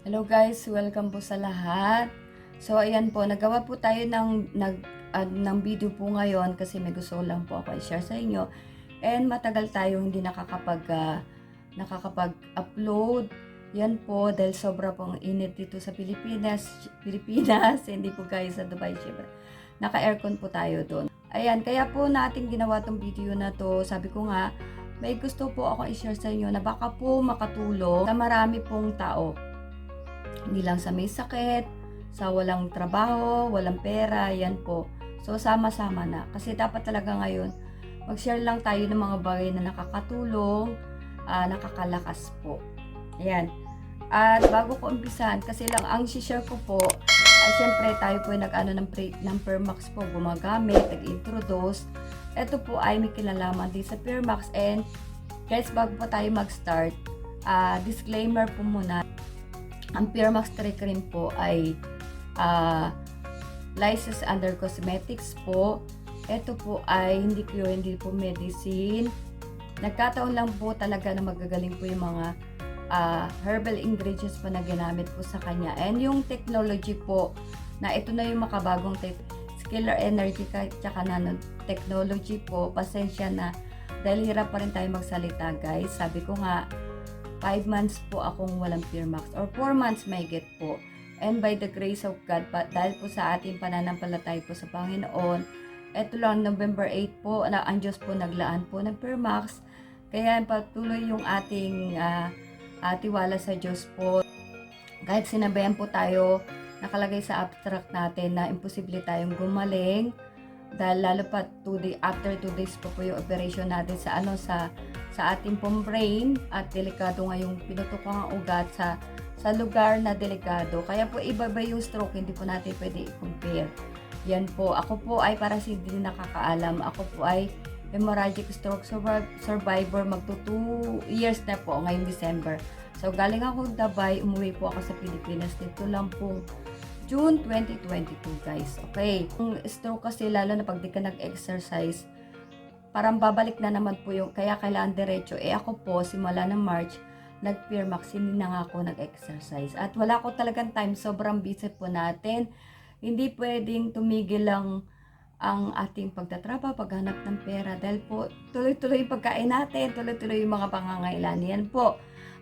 Hello guys, welcome po sa lahat. So ayan po, nagawa po tayo ng video po ngayon kasi may gusto lang po ako i-share sa inyo. And matagal tayo hindi nakakapag-upload. Yan po dahil sobra pong init dito sa Pilipinas, hindi po guys sa Dubai syempre. Naka-aircon po tayo doon. Ayan, kaya po natin ginawa tong video na to. Sabi ko nga, may gusto po ako i-share sa inyo na baka po makatulong sa marami pong tao. Hindi lang sa may sakit, sa walang trabaho, walang pera, yan po. So, sama-sama na. Kasi dapat talaga ngayon, mag-share lang tayo ng mga bagay na nakakatulong, nakakalakas po. Ayan. At bago ko umpisan, kasi lang ang share ko po, ay syempre tayo po ay nag-ano ng Permax po, gumagamit, nag-introduce. Ito po ay may kinalaman din sa Permax. And guys, bago pa tayo mag-start, disclaimer po muna. Ang Permax Tree Cream po ay licensed under cosmetics po. Ito po ay hindi po medicine. Nagkataon lang po talaga na magagaling po yung mga herbal ingredients po na ginamit po sa kanya. And yung technology po, na ito na yung makabagong scalar energy tsaka nanotechnology po. Pasensya na dahil hirap pa rin tayo magsalita guys. Sabi ko nga, 5 months po akong walang Permax or 4 months may get po. And by the grace of God, dahil po sa ating pananampalataya po sa Panginoon, eto lang November 8 po, ang Diyos po naglaan po ng Permax. Kaya patuloy yung ating tiwala sa Diyos po. Kahit sinabayan po tayo, nakalagay sa abstract natin na imposible tayong gumaling. Dahil lalo pa after 2 days po yung operation natin sa ating pong brain at delikado nga yung pinutok ko ang ugat sa lugar na delikado. Kaya po iba yung stroke, hindi po natin pwede i-compare. Yan po, ako po ay para sa hindi nakakaalam, ako po ay hemorrhagic stroke survivor, magto 2 years na po ngayong December. So galing ako Dubai, umuwi po ako sa Pilipinas dito lang po June 2022 guys. Okay, yung stroke kasi lalo na pag di ka nag-exercise, parang babalik na naman po yung, kaya kailangan diretso. Ako po, simula ng March, nag-Permax, hindi na nga ako nag-exercise. At wala ko talagang time, sobrang busy po natin. Hindi pwedeng tumigil lang ang ating pagtatrabaho, paghanap ng pera. Dahil po, tuloy-tuloy yung pagkain natin, tuloy-tuloy yung mga pangangailangan. Yan po.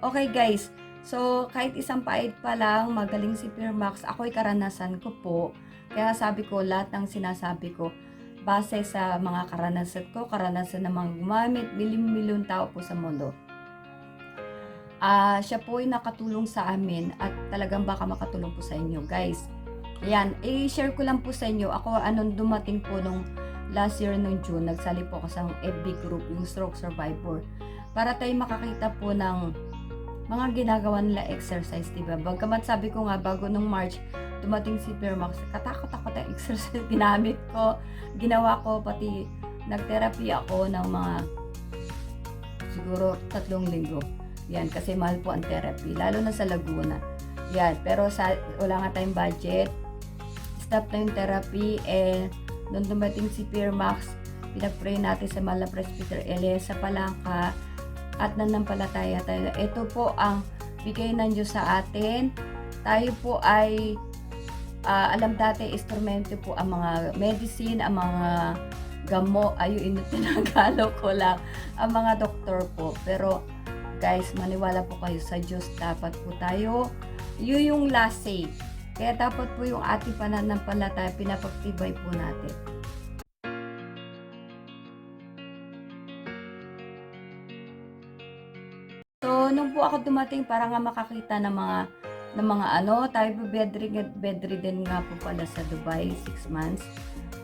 Okay guys, so kahit isang paid pa lang, magaling si Permax, ako'y karanasan ko po. Kaya sabi ko, lahat ng sinasabi ko, base sa mga karanasan ko, karanasan ng mga gumamit, milyon-milyon tao po sa mundo. Siya po ay nakatulong sa amin at talagang baka makatulong po sa inyo guys. Ayan, i-share ko lang po sa inyo. Ako, anong dumating po nung last year nung June, nagsali po ako sa FB group, yung Stroke Survivor. Para tayo makakita po ng mga ginagawa nila exercise, diba? Bagamat sabi ko nga, bago nung March, dumating si Permax, katakot-takot ang exercise ginamit ko, ginawa ko, pati nag-therapy ako ng mga siguro 3 linggo. Yan, kasi mahal po ang therapy, lalo na sa Laguna. Yan, pero wala nga tayong budget, stop na yung therapy, nung dumating si Permax, pinag-pray natin sa Mala Presbyter Elias sa Palangka, at nanampalataya tayo. Ito po ang bigay ng Diyos sa atin. Tayo po ay alam dati, instrumento po ang mga medicine, ang mga gamo, ayun, tinagalo ko lang, ang mga doktor po. Pero guys, maniwala po kayo sa Diyos, dapat po tayo, yun yung last say. Kaya dapat po yung ating pananampalataya, pinapagtibay po natin. So, nung po ako dumating, para nga makakita ng mga tayo po bedridden nga po pala sa Dubai, 6 months.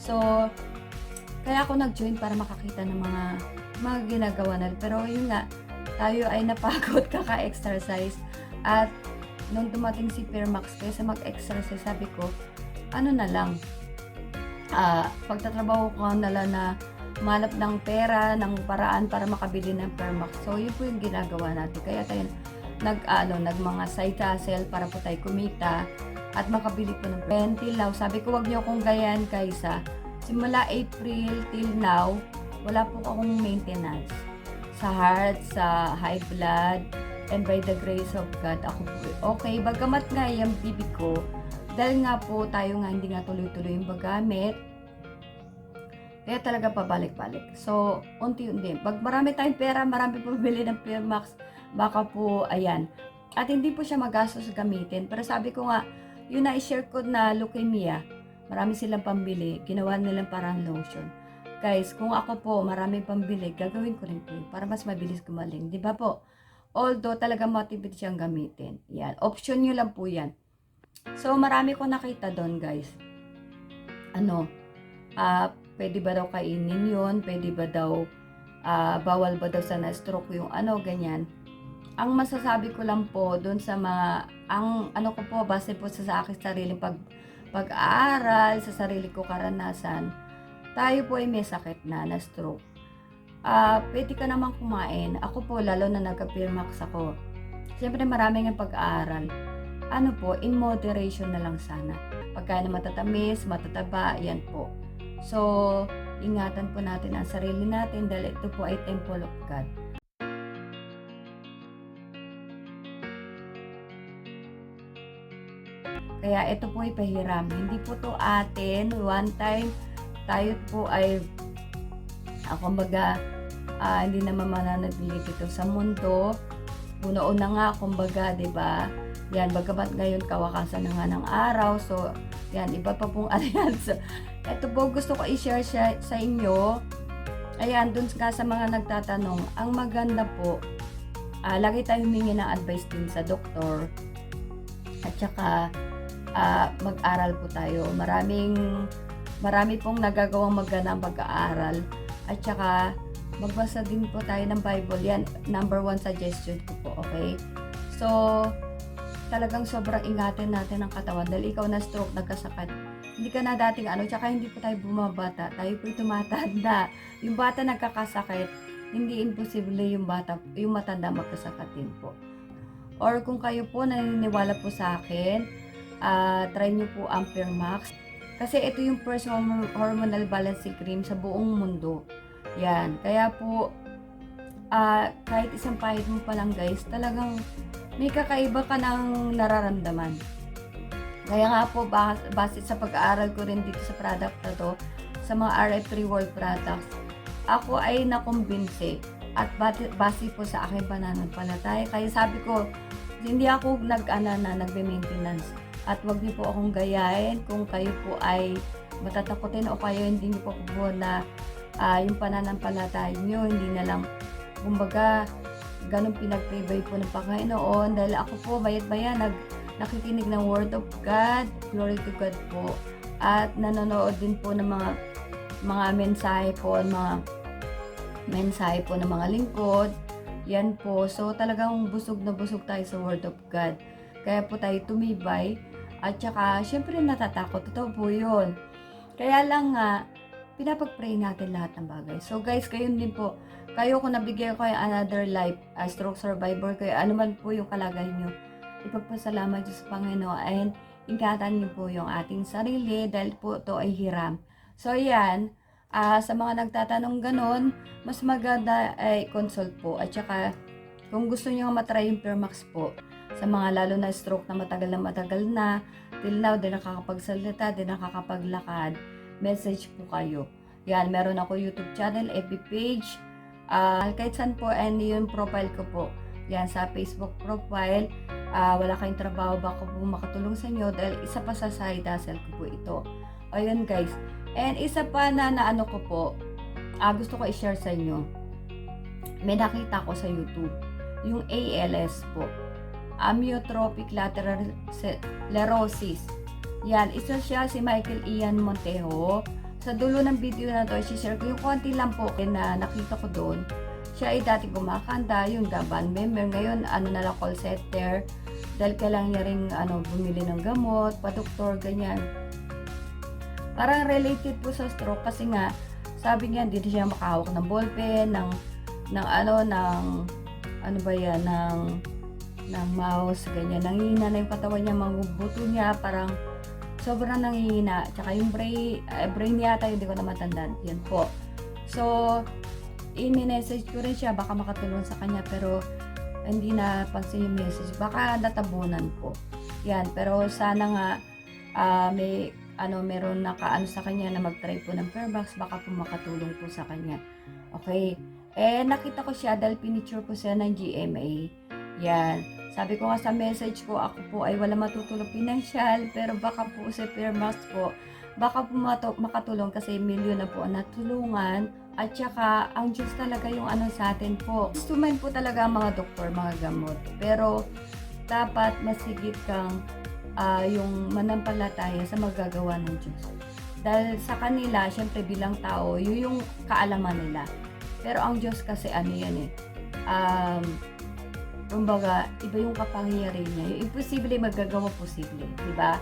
So, kaya ako nag-join para makakita ng mga ginagawa na. Pero yun nga, tayo ay napagod kaka-exercise. At nung dumating si Permax, kaysa mag-exercise, sabi ko, ano na lang, pagtatrabaho ko na lang na malap ng pera, ng paraan para makabili ng Permax. So, yun po yung ginagawa natin. Kaya tayo nag mga side hustle para po tayo kumita at makabili po ng till now. Sabi ko, wag niyo akong gayan kaysa simula April till now, wala po akong maintenance sa heart, sa high blood, and by the grace of God, ako po okay. Bagamat nga yung bibig ko, dahil nga po tayo nga hindi nga tuloy-tuloy yung paggamit, kaya talaga pabalik-balik. So, unti-unti. Pag marami tayong pera, marami po bili ng Firmax, baka po, ayan. At hindi po siya magastos gamitin. Pero sabi ko nga, yun na i-share ko na leukemia, marami silang pambili, ginawa nilang parang lotion. Guys, kung ako po maraming pambili, gagawin ko rin po yun para mas mabilis gumaling. Di ba po? Although talaga motivate siyang gamitin. Yan. Option nyo lang po yan. So, marami ko nakita doon, guys. Pwede ba daw kainin yun? Pwede ba daw, bawal ba daw sa na-stroke yung ganyan. Ang masasabi ko lang po doon sa mga, ko po, base po sa aking sariling pag-aaral, sa sarili ko karanasan, tayo po ay may sakit na stroke. Pwede ka naman kumain. Ako po, lalo na nagka-Firmax ako. Siyempre maraming ang pag-aaral. In moderation na lang sana. Pagkain na matatamis, matataba, yan po. So, ingatan po natin ang sarili natin dahil ito po ay temple of God. Kaya ito po ay pahiram. Hindi po to atin. One time, tayo po ay, kumbaga, hindi naman mananatili dito sa mundo. Una-una nga, kumbaga, diba? Yan, bagamat ngayon kawakasan na nga ng araw. So, yan, iba pa pong So, ito po gusto ko i-share sa inyo. Ayan, dun nga sa mga nagtatanong, ang maganda po, lagi tayong humingi ng advice din sa doktor. At saka, mag-aral po tayo. Marami pong nagagawang magandang pag-aaral. At saka, magbasa din po tayo ng Bible. Yan, number 1 suggestion ko po, okay? So, talagang sobrang ingatan natin ang katawan dahil ikaw na stroke, nagkasakit. Hindi ka na dating tsaka hindi po tayo bumabata, tayo po tumatanda. Yung bata nagkakasakit, hindi imposible yung matanda magkasakit din po. Or kung kayo po naniniwala po sa akin, try nyo po ang Firmax. Kasi ito yung first hormonal balancing cream sa buong mundo. Yan, kaya po, kahit isang pahit mo pa lang guys, talagang may kakaiba ka ng nararamdaman. Kaya nga po, base sa pag-aaral ko rin dito sa product na to, sa mga RF3 World products, ako ay nakumbinse at base po sa aking pananampalataya. Kaya sabi ko, hindi ako nagbe-maintenance at wag niyo po akong gayahin kung kayo po ay matatakotin o kayo hindi niyo po na yung pananampalataya niyo, hindi na lang, kumbaga, ganun pinagpibay po ng Panginoon dahil ako po bayat-bayan nakikinig ng Word of God, glory to God po, at nanonood din po ng mga mensahe po, ng mga lingkod, yan po. So talagang busog na busog tayo sa Word of God, kaya po tayo tumibay, at saka syempre natatakot, totoo po yun, kaya lang nga pinapag-pray natin lahat ng bagay. So guys, kayo din po, kayo kung nabigyan ko yung another life, stroke survivor kayo, ano man po yung kalagayan nyo, ipagpasalamat Diyos sa Panginoon and ingatan nyo po yung ating sarili dahil po ito ay hiram. So yan, sa mga nagtatanong ganon, mas maganda ay consult po. At saka kung gusto nyo matry yung Firmax po, sa mga lalo na stroke na matagal na, till now, di nakakapagsalita, di nakakapaglakad, message po kayo. Yan, meron ako YouTube channel, FB page, kahit saan po, and yung profile ko po. Yan, sa Facebook profile, wala kayong trabaho, baka po makatulong sa inyo dahil isa pa sa side hustle ko po ito. Ayun guys. And isa pa na ko po, gusto ko i-share sa inyo. May nakita ko sa YouTube, yung ALS po. Amyotrophic lateral sclerosis. Yan, isa siya si Michael Ian Montejo. Sa dulo ng video na to, i-share ko yung konti lang po na nakita ko doon. Siya ay dati kumakanta, yung band member, ngayon na lang call center dahil kailangan niya ring bumili ng gamot, pa-doktor, ganyan. Parang related po sa stroke kasi nga sabi niya hindi siya makahawak ng ballpen, ng mouse, ganyan. Nanghihina na yung katawan niya, mga buto niya, parang sobrang nanghihina. Tsaka yung brain yata, hindi ko na matandaan. Yan po. So, i-message ko rin siya, baka makatulong sa kanya, pero hindi napansin yung message. Baka natabunan po. Yan, pero sana nga meron nakaano sa kanya na mag-try po ng Fairbox, baka po makatulong po sa kanya. Okay. Nakita ko siya dahil pinicture ko siya ng GMA. Yan. Sabi ko nga sa message ko, ako po ay wala matutulong pinansyal, pero baka po sa Fairbox po, baka po makatulong kasi milyon na po ang natulungan. At saka, ang Diyos talaga yung sa atin po. Instrument po talaga ang mga doktor, mga gamot. Pero, dapat masigit kang yung manampalataya sa magagawa ng Diyos. Dahil sa kanila, syempre bilang tao, yun yung kaalaman nila. Pero ang Diyos kasi yan kumbaga, iba yung kapangyarihan niya. Yung imposible magagawa posible, di ba?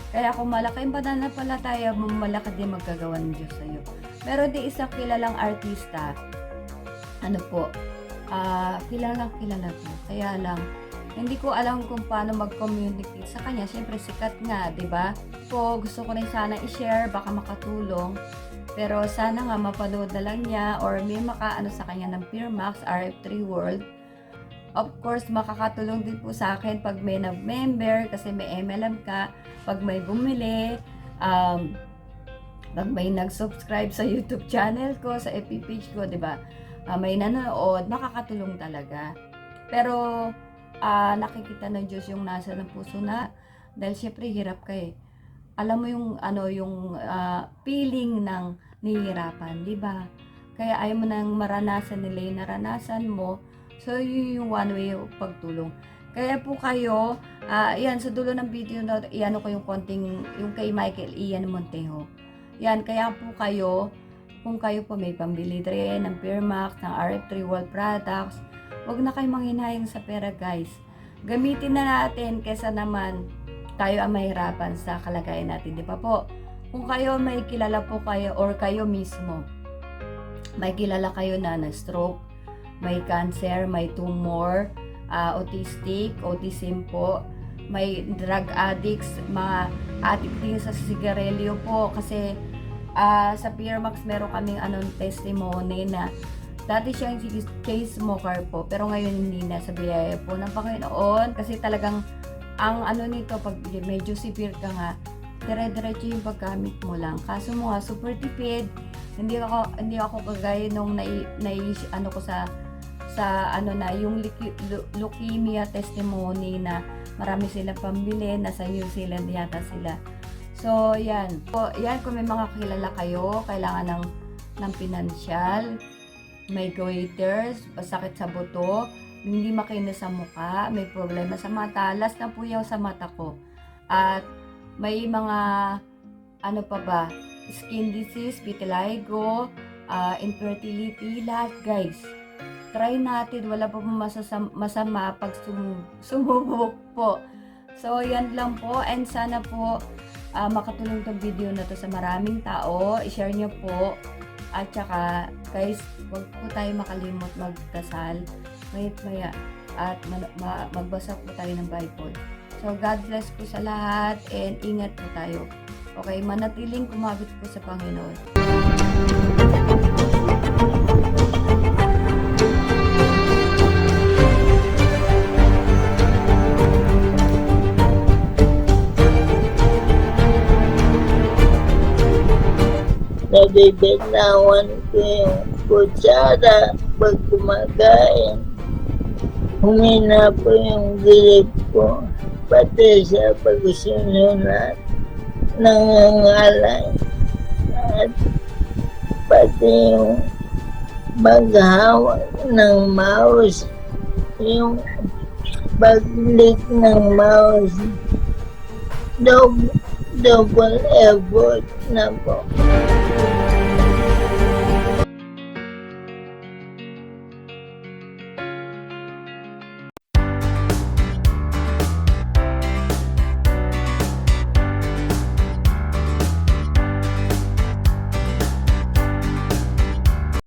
Kaya kung malaki yung pananampalataya mo, malaki din magagawa ng Diyos sa'yo. Meron din isang kilalang artista, kilalang po. Kaya lang, hindi ko alam kung paano mag-communicate sa kanya. Siyempre, sikat nga, di ba? Gusto ko rin sana i-share, baka makatulong. Pero sana nga mapanood na lang niya or may makaano sa kanya ng Fairbox, RF3 World. Of course, makakatulong din po sa akin pag may nag-member kasi may MLM ka, pag may bumili, pag may nag-subscribe sa YouTube channel ko, sa FB page ko, di ba? May nanonood, makakatulong talaga. Pero, nakikita ng Diyos yung nasa ng puso na, dahil syempre hirap ka eh. Alam mo yung feeling ng nahihirapan, di ba? Kaya ayaw mo nang maranasan nila yung naranasan mo. So, yun yung one way of pagtulong. Kaya po kayo, yan, sa dulo ng video na, iyan ko yung konting, yung kay Michael Ian Montejo. Yan, kaya po kayo, kung kayo po may pambili rin ng Fairbox, ng RF3 World products, huwag na kayong manghinayang sa pera, guys. Gamitin na natin kesa naman tayo ang mahirapan sa kalagayan natin, di ba po? Kung kayo may kilala po kayo or kayo mismo, may kilala kayo na na-stroke, may cancer, may tumor, autism po, may drug addicts, mga addict din sa sigarilyo po. Kasi sa Fairbox meron kaming testimony na dati siyang chain smoker po, pero ngayon hindi na, sa biyaya po ng Panginoon. Kasi talagang ang nito, pag medyo severe ka nga, dire-diretso yung paggamit mo lang. Kaso mo nga, super tipid. Hindi ako kagaya nung ko yung leukemia testimony na marami silang pambili, nasa New Zealand yata sila. So, yan. So, yan, kung may mga kilala kayo, kailangan ng pinansyal, may goiters, sakit sa buto, hindi makinis sa mukha, may problema sa mata, last na po yung sa mata ko. At may mga, skin disease, vitiligo, infertility, lahat guys. Try natin, wala pa masama pag sumubok po. So, yan lang po, and sana po makatulong tong video na to sa maraming tao. I-share nyo po. At saka, guys, huwag po tayo makalimot magdasal. Maya at magbasa po tayo ng Bible. So, God bless po sa lahat and ingat po tayo. Okay, manatiling kumabit po sa Panginoon. Nabibitawan ko yung kutsara pag kumakain. Humina po yung gilid ko, pati sa pagsusunod nangangalay. At pati yung maghawak ng mouse, yung pag-click ng mouse, double effort na po.